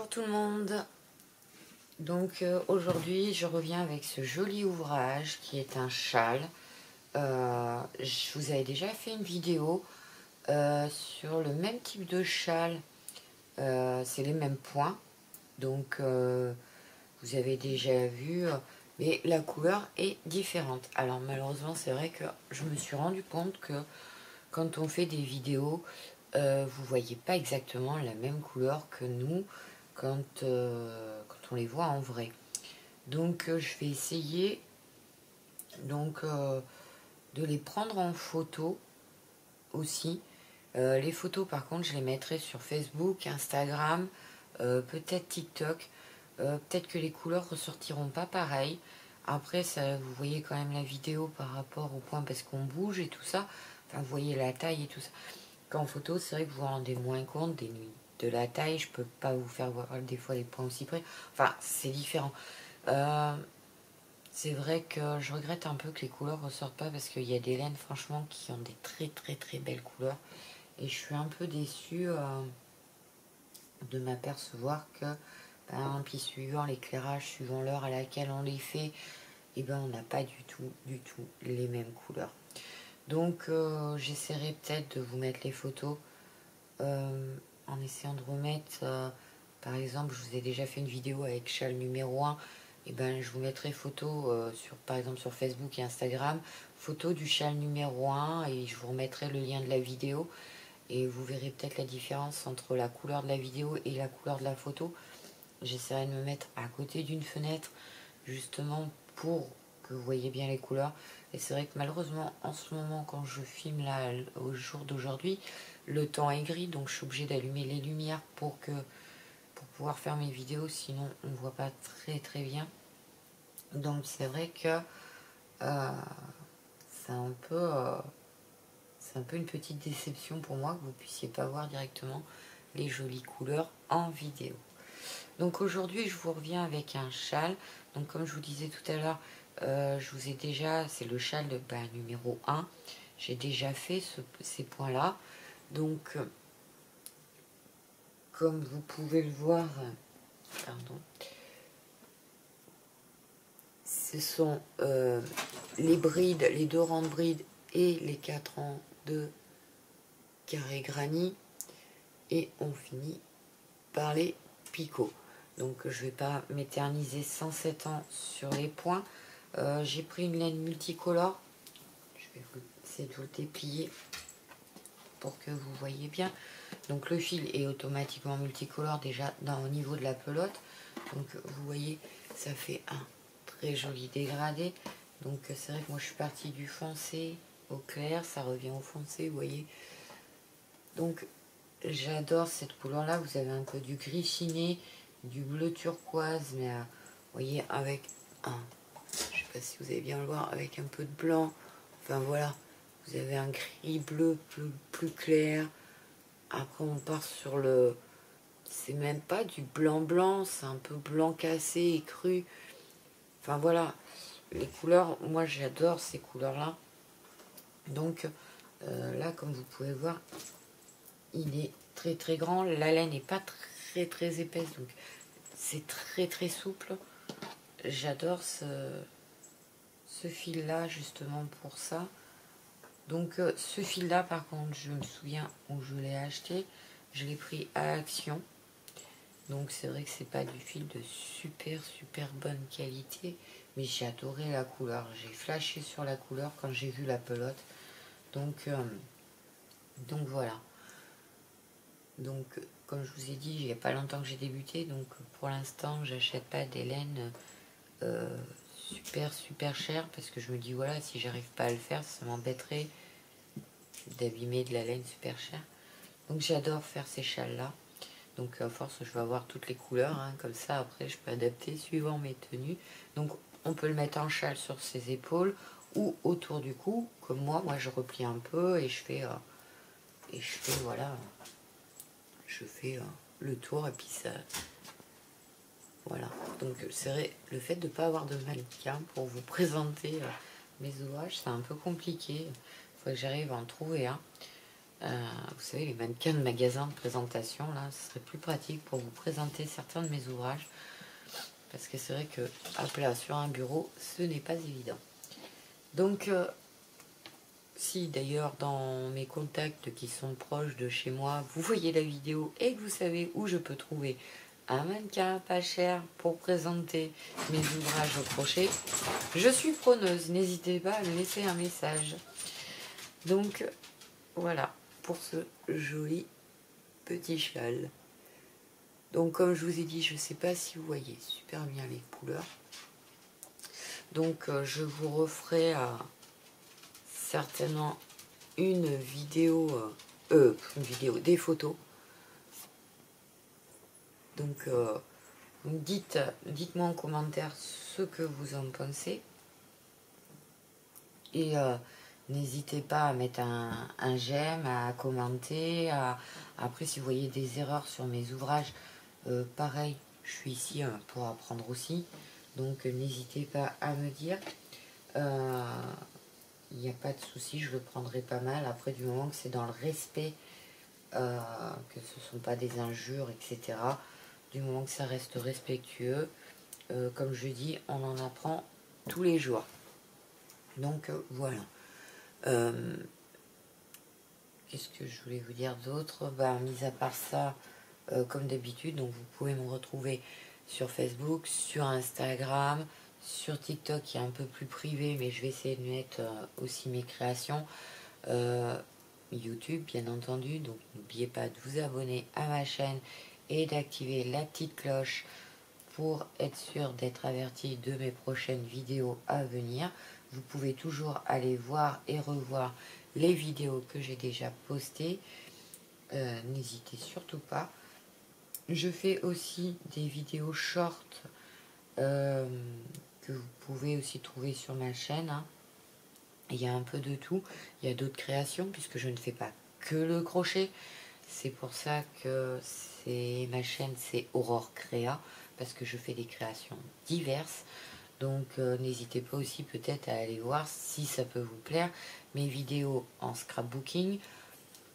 Bonjour tout le monde. Donc aujourd'hui je reviens avec ce joli ouvrage qui est un châle. Je vous avais déjà fait une vidéo sur le même type de châle. C'est les mêmes points. Donc vous avez déjà vu, mais la couleur est différente. Alors malheureusement c'est vrai que je me suis rendu compte que quand on fait des vidéos, vous voyez pas exactement la même couleur que nous quand on les voit en vrai. Donc je vais essayer de les prendre en photo aussi. Les photos par contre je les mettrai sur Facebook, Instagram, peut-être TikTok. Peut-être que les couleurs ressortiront pas pareil. Après ça, vous voyez quand même la vidéo par rapport au point parce qu'on bouge et tout ça. Enfin vous voyez la taille et tout ça. Qu'en photo, c'est vrai que vous vous rendez moins compte de la taille. Je peux pas vous faire voir des fois les points aussi près. Enfin, c'est différent. C'est vrai que je regrette un peu que les couleurs ressortent pas parce qu'il y a des laines, franchement, qui ont des très très très belles couleurs. Et je suis un peu déçue de m'apercevoir que, puis suivant l'éclairage, suivant l'heure à laquelle on les fait, et ben on n'a pas du tout les mêmes couleurs. Donc j'essaierai peut-être de vous mettre les photos en essayant de remettre, par exemple, je vous ai déjà fait une vidéo avec châle numéro 1, et ben je vous mettrai photo par exemple sur Facebook et Instagram, photo du châle numéro 1 et je vous remettrai le lien de la vidéo et vous verrez peut-être la différence entre la couleur de la vidéo et la couleur de la photo. J'essaierai de me mettre à côté d'une fenêtre justement pour que vous voyez bien les couleurs. Et c'est vrai que malheureusement en ce moment quand je filme là au jour d'aujourd'hui, le temps est gris, donc je suis obligée d'allumer les lumières pour pouvoir faire mes vidéos, sinon on ne voit pas très très bien. Donc c'est vrai que c'est un peu une petite déception pour moi que vous puissiez pas voir directement les jolies couleurs en vidéo. Donc aujourd'hui je vous reviens avec un châle. Donc comme je vous disais tout à l'heure, je vous ai déjà, c'est le châle de numéro 1. J'ai déjà fait ces points là. Donc comme vous pouvez le voir, pardon, ce sont les brides, les 2 rangs de brides et les 4 rangs de carré granit. Et on finit par les picots. Donc je ne vais pas m'éterniser 107 ans sur les points. J'ai pris une laine multicolore. Je vais essayer de vous le déplier pour que vous voyez bien. Donc le fil est automatiquement multicolore déjà au niveau de la pelote. Donc vous voyez, ça fait un très joli dégradé. Donc c'est vrai que moi je suis partie du foncé au clair, ça revient au foncé, vous voyez. Donc j'adore cette couleur là. Vous avez un peu du gris chiné, du bleu turquoise, mais vous voyez avec un, je sais pas si vous allez bien le voir, avec un peu de blanc. Enfin voilà, vous avez un gris bleu plus clair. Après on part sur le, c'est même pas du blanc blanc, c'est un peu blanc cassé et cru. Enfin voilà, les couleurs, moi j'adore ces couleurs là. Donc là comme vous pouvez voir, il est très très grand, la laine n'est pas très très épaisse, donc c'est très très souple. J'adore ce fil là justement pour ça. Donc ce fil là par contre je me souviens où je l'ai acheté, je l'ai pris à Action. Donc c'est vrai que c'est pas du fil de super bonne qualité, mais j'ai adoré la couleur. J'ai flashé sur la couleur quand j'ai vu la pelote. Donc voilà. Donc comme je vous ai dit, il n'y a pas longtemps que j'ai débuté, donc pour l'instant j'achète pas des laines super chères parce que je me dis voilà, si j'arrive pas à le faire, ça m'embêterait d'abîmer de la laine super chère. Donc j'adore faire ces châles là. Donc à force je vais avoir toutes les couleurs, hein, comme ça après je peux adapter suivant mes tenues. Donc on peut le mettre en châle sur ses épaules ou autour du cou, comme moi je replie un peu et je fais voilà, je fais le tour et puis ça, voilà. Donc c'est vrai, le fait de ne pas avoir de mannequin pour vous présenter mes ouvrages, c'est un peu compliqué. Il faut que j'arrive à en trouver un. Vous savez, les mannequins de magasins de présentation, là, ce serait plus pratique pour vous présenter certains de mes ouvrages. Parce que c'est vrai que à plat sur un bureau, ce n'est pas évident. Donc, si d'ailleurs dans mes contacts qui sont proches de chez moi, vous voyez la vidéo et que vous savez où je peux trouver un mannequin pas cher pour présenter mes ouvrages au crochet, je suis preneuse. N'hésitez pas à me laisser un message. Donc, voilà pour ce joli petit châle. Donc comme je vous ai dit, je ne sais pas si vous voyez super bien les couleurs. Donc je vous referai certainement une vidéo, des photos. Donc dites-moi en commentaire ce que vous en pensez. Et n'hésitez pas à mettre un j'aime, à commenter. Après, si vous voyez des erreurs sur mes ouvrages, pareil, je suis ici pour apprendre aussi. Donc n'hésitez pas à me dire. Il n'y a pas de souci, je le prendrai pas mal. Après, du moment que c'est dans le respect, que ce ne sont pas des injures, etc. Du moment que ça reste respectueux, comme je dis, on en apprend tous les jours. Donc voilà. Qu'est-ce que je voulais vous dire d'autre? Mis à part ça, comme d'habitude, donc vous pouvez me retrouver sur Facebook, sur Instagram, sur TikTok qui est un peu plus privé, mais je vais essayer de mettre aussi mes créations. YouTube, bien entendu, donc n'oubliez pas de vous abonner à ma chaîne et d'activer la petite cloche pour être sûr d'être averti de mes prochaines vidéos à venir. Vous pouvez toujours aller voir et revoir les vidéos que j'ai déjà postées. N'hésitez surtout pas. Je fais aussi des vidéos short que vous pouvez aussi trouver sur ma chaîne. Il y a un peu de tout. Il y a d'autres créations puisque je ne fais pas que le crochet. C'est pour ça que ma chaîne, c'est Aurore Créa, parce que je fais des créations diverses. Donc n'hésitez pas aussi peut-être à aller voir si ça peut vous plaire. Mes vidéos en scrapbooking.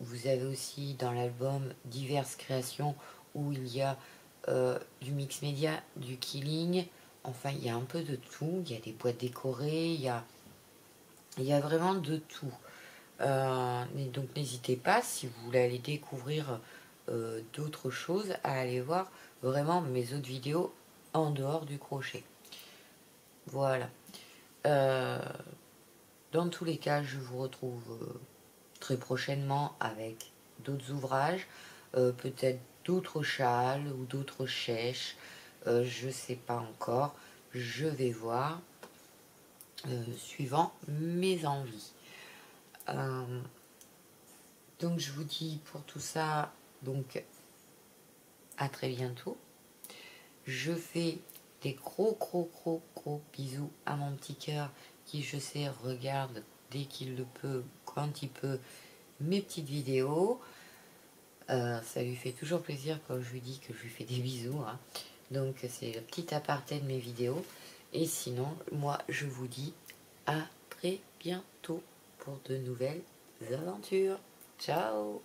Vous avez aussi dans l'album diverses créations où il y a du mix média, du killing. Enfin, il y a un peu de tout. Il y a des boîtes décorées, il y a vraiment de tout. Donc n'hésitez pas, si vous voulez aller découvrir d'autres choses, à aller voir vraiment mes autres vidéos en dehors du crochet. Voilà. Dans tous les cas, je vous retrouve très prochainement avec d'autres ouvrages, peut-être d'autres châles ou d'autres chèches. Je ne sais pas encore. Je vais voir suivant mes envies. Donc je vous dis pour tout ça, donc à très bientôt. Je fais des gros bisous à mon petit cœur qui, je sais, regarde dès qu'il le peut, quand il peut, mes petites vidéos. Ça lui fait toujours plaisir quand je lui dis que je lui fais des bisous. Donc c'est le petit aparté de mes vidéos. Et sinon, moi je vous dis à très bientôt pour de nouvelles aventures. Ciao!